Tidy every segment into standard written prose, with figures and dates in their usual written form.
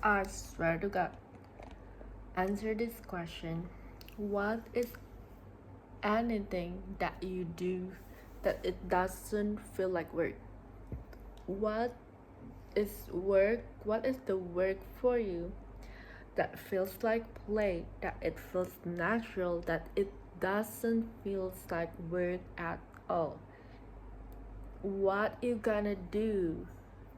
I swear to God, answer this question. What is anything that you do that it doesn't feel like work? What is work? What is the work for you that feels like play, that it feels natural, that it doesn't feel like work at all? What you gonna do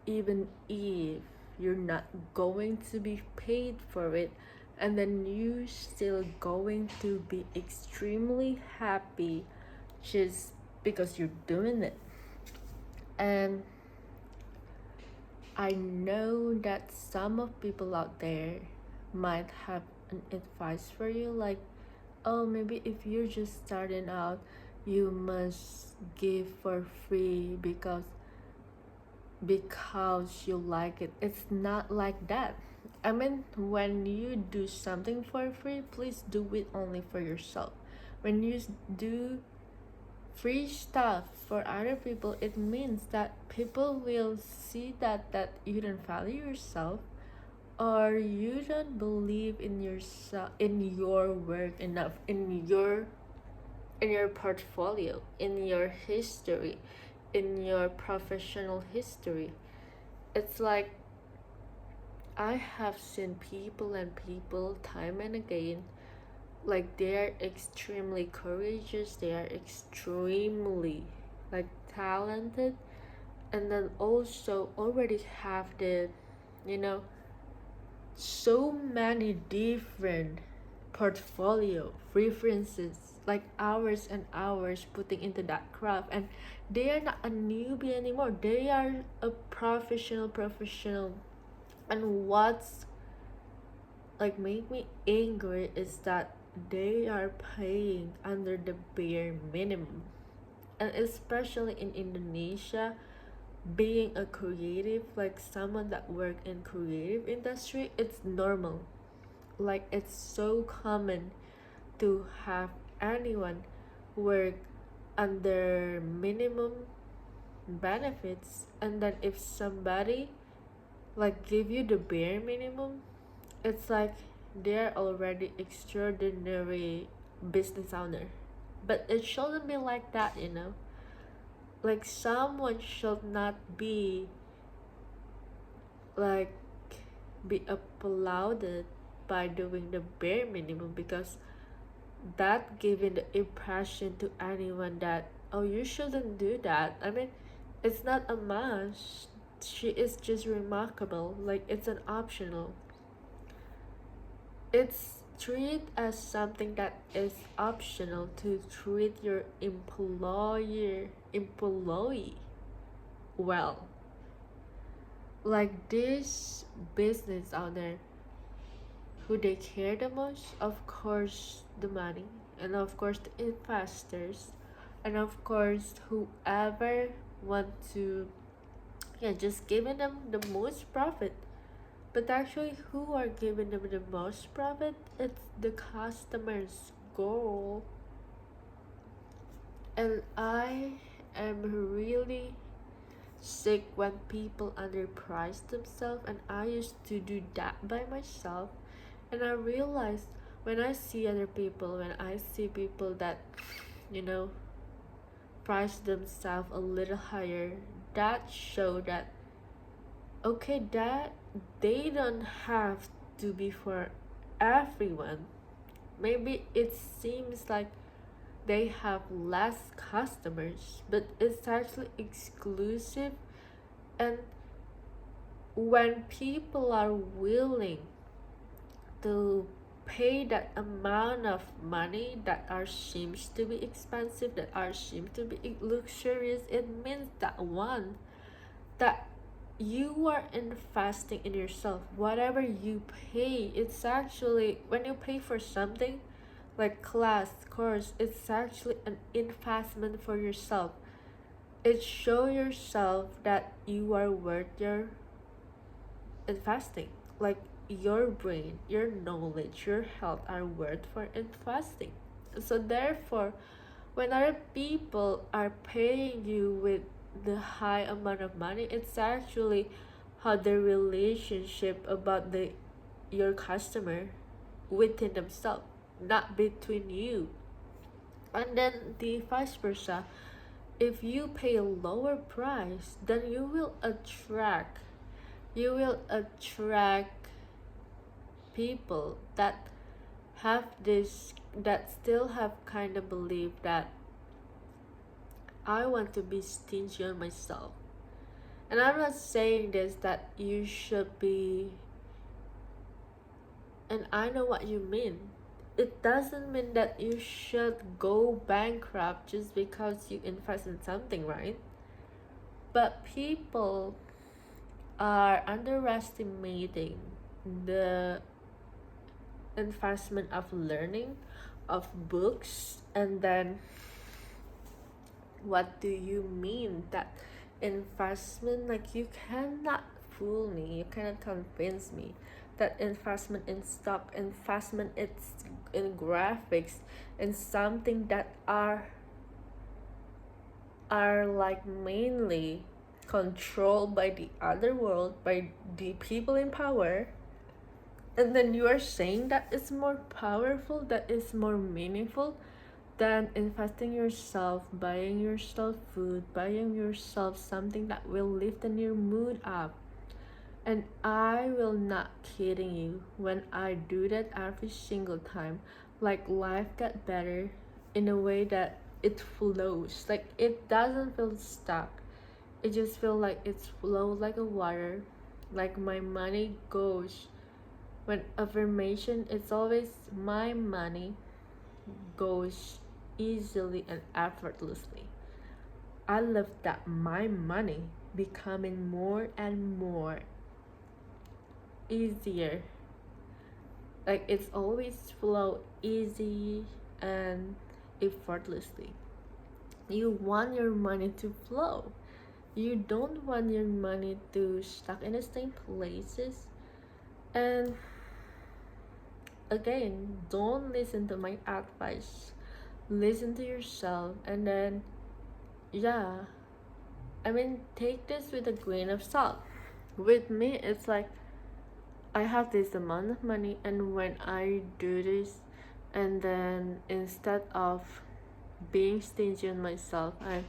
even if you're not going to be paid for it, and then you still going to be extremely happy just because you're doing it? And I know that some of people out there might have an advice for you, like, oh, maybe if you're just starting out, you must give for free because you like it. It's not like that. I mean, when you do something for free, please do it only for yourself. When you do free stuff for other people, it means that people will see that you don't value yourself, or you don't believe in yourself, in your work enough, in your portfolio, in your history, in your professional history. It's like I have seen people time and again, like they're extremely courageous, they are extremely like talented, and then also already have the, you know, so many different portfolio references, like hours and hours putting into that craft, and they are not a newbie anymore, they are a professional. And what's like make me angry is that they are paying under the bare minimum. And especially in Indonesia, being a creative, like someone that work in creative industry, it's normal. Like it's so common to have anyone work under minimum benefits, and then if somebody like give you the bare minimum, it's like they're already extraordinary business owner. But it shouldn't be like that, you know. Like someone should not be like be applauded by doing the bare minimum, because that giving the impression to anyone that, oh, you shouldn't do that. I mean, it's not a must. She is just remarkable, like it's an optional. It's treat as something that is optional to treat your employee well. Like this business owner, who they care the most, of course the money, and of course the investors, and of course whoever want to, yeah, just giving them the most profit. But actually, who are giving them the most profit? It's the customer's goal. And I am really sick when people underprice themselves, and I used to do that by myself. And I realized when I see other people, when I see people that, you know, price themselves a little higher, that show that okay, that they don't have to be for everyone. Maybe it seems like they have less customers, but it's actually exclusive. And when people are willing to pay that amount of money that are seems to be expensive, that are seem to be luxurious, it means that one, that you are investing in yourself. Whatever you pay, it's actually, when you pay for something like class, course, it's actually an investment for yourself. It show yourself that you are worth your investing. Like your brain, your knowledge, your health are worth for investing. So therefore, when other people are paying you with the high amount of money, it's actually how the relationship about the your customer within themselves, not between you. And then the vice versa, if you pay a lower price, then you will attract people that still have kind of belief that I want to be stingy on myself. And I'm not saying this that you should be, and I know what you mean. It doesn't mean that you should go bankrupt just because you invest in something, right? But people are underestimating the investment of learning, of books, and then what do you mean that investment? Like, you cannot fool me, you cannot convince me that investment in stock, investment it's in graphics, in something that are like mainly controlled by the other world, by the people in power, and then you are saying that it's more powerful, that is more meaningful than investing yourself, buying yourself food, buying yourself something that will lift your mood up. And I will not kidding you when I do that every single time. Like, life got better in a way that it flows. Like, it doesn't feel stuck. It just feels like it's flow like a water. Like, my money goes. When affirmation, it's always my money goes easily and effortlessly. I love that my money becoming more and more easier. Like, it's always flow easy and effortlessly. You want your money to flow. You don't want your money to stuck in the same places. And again, don't listen to my advice. Listen to yourself, and then, yeah, I mean, take this with a grain of salt. With me, it's like I have this amount of money, and when I do this, and then instead of being stingy on myself and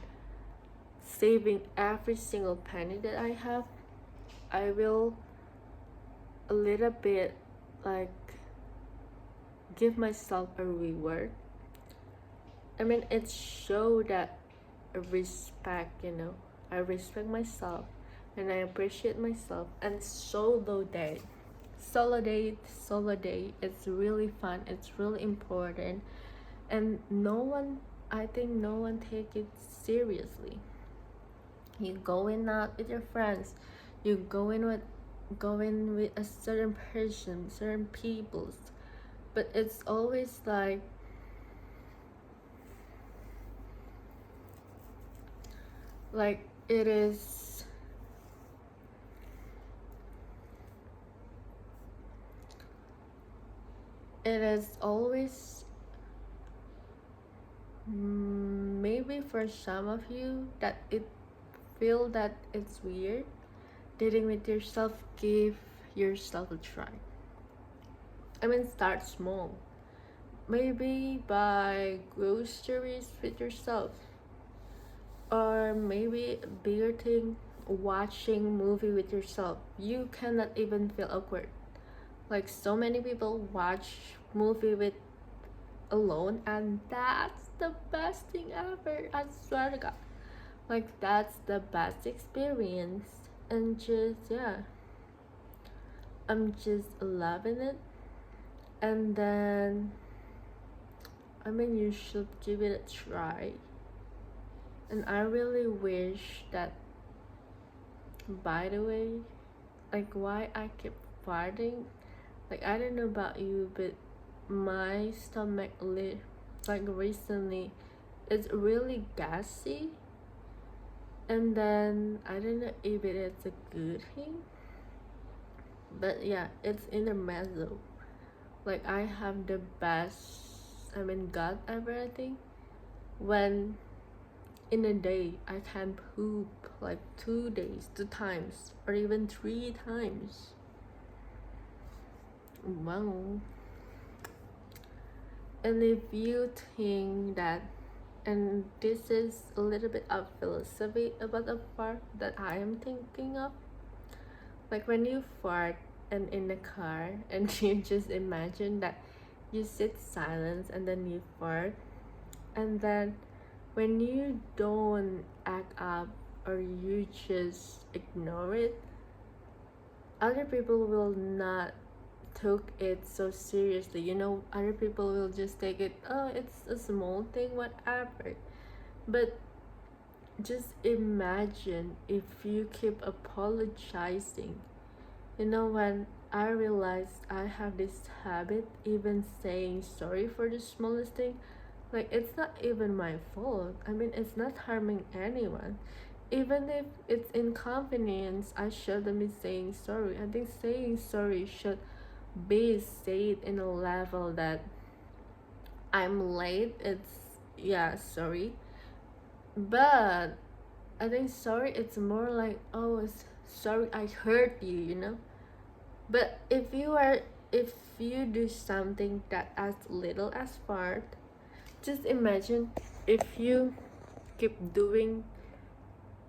saving every single penny that I have, I will a little bit like give myself a reward. I mean, it show that respect, I respect myself and I appreciate myself. And solo date, it's really fun, it's really important, and I think no one take it seriously. You going out with your friends, you going with a certain person, certain peoples, but it's always like it is always, maybe for some of you that it feel that it's weird dating with yourself. Give yourself a try. I mean, start small. Maybe buy groceries with yourself, or maybe a bigger thing, watching movie with yourself. You cannot even feel awkward. Like, so many people watch movie with alone, and that's the best thing ever. I swear to God, like, that's the best experience. And just, yeah, I'm just loving it. And then, I mean, you should give it a try. And I really wish that, by the way, like, why I keep farting, like, I don't know about you, but my stomach like recently it's really gassy, and then I don't know if it is a good thing, but yeah, it's intermezzo. Like, I have the best, I mean, God ever, I think, when in a day I can poop like 2 days, 2 times, or even 3 times. Wow. And if you think that, and this is a little bit of philosophy about the fart that I am thinking of, like when you fart and in the car and you just imagine that you sit silent and then you fart, and then when you don't act up or you just ignore it, other people will not took it so seriously. Other people will just take it, oh, it's a small thing, whatever. But just imagine if you keep apologizing. When I realized I have this habit, even saying sorry for the smallest thing, like it's not even my fault. I mean, it's not harming anyone. Even if it's inconvenience, I shouldn't be saying sorry. I think saying sorry should be said in a level that I'm late. It's, yeah, sorry. But I think sorry, it's more like, oh, sorry I hurt you. But if you do something that as little as fart, just imagine if you keep doing,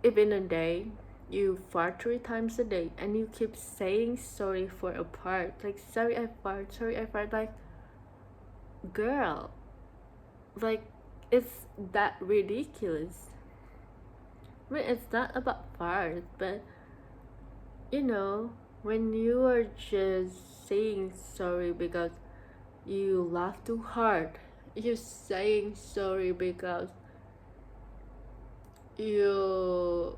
if in a day you fart 3 times a day and you keep saying sorry for a part, like sorry I fart, like, girl, like, it's that ridiculous. I mean, it's not about fart, but when you are just saying sorry because you laugh too hard, you're saying sorry because you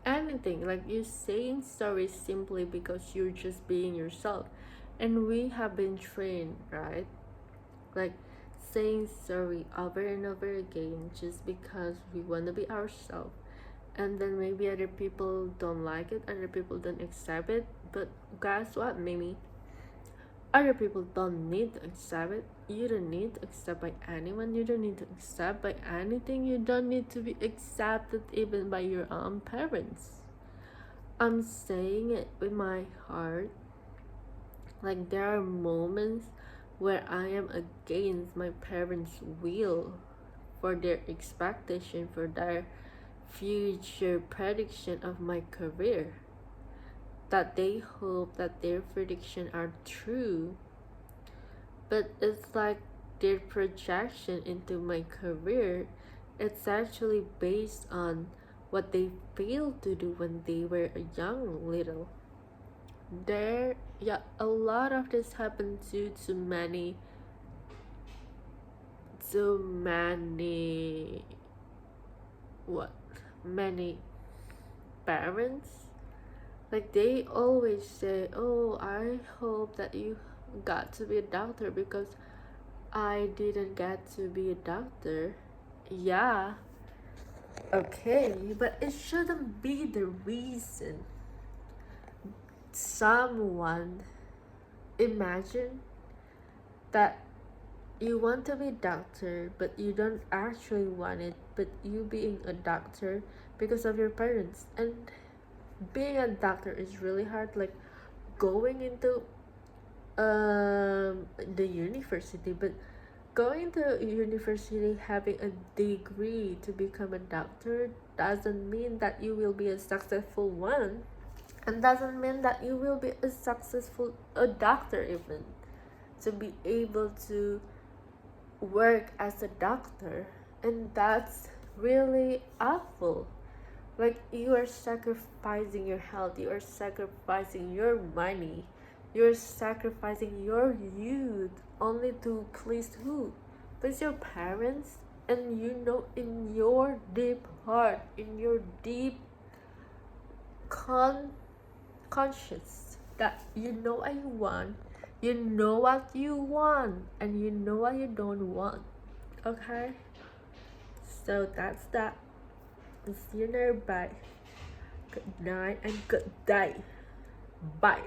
anything, like you're saying sorry simply because you're just being yourself. And we have been trained, right, like saying sorry over and over again just because we want to be ourselves. And then maybe other people don't like it, other people don't accept it. But guess what, Mimi? Other people don't need to accept it. You don't need to accept by anyone. You don't need to accept by anything. You don't need to be accepted even by your own parents. I'm saying it with my heart. Like, there are moments where I am against my parents' will for their expectation, for their future prediction of my career, that they hope that their prediction are true. But it's like their projection into my career, it's actually based on what they failed to do when they were a young little. A lot of this happened due to many many parents. Like, they always say, oh, I hope that you got to be a doctor because I didn't get to be a doctor. Yeah, okay, but it shouldn't be the reason. Someone, imagine that you want to be a doctor but you don't actually want it, but you being a doctor because of your parents. And being a doctor is really hard, like going into the university, but going to university having a degree to become a doctor doesn't mean that you will be a successful one, and doesn't mean that you will be a successful a doctor. Even to be able to work as a doctor, and that's really awful. Like, you are sacrificing your health, you are sacrificing your money, you're sacrificing your youth only to please who? Please your parents. And in your deep heart, in your deep conscious, that what you want, what you want, and what you don't want. Okay, so that's that. See you later. Bye. Good night and good day. Bye.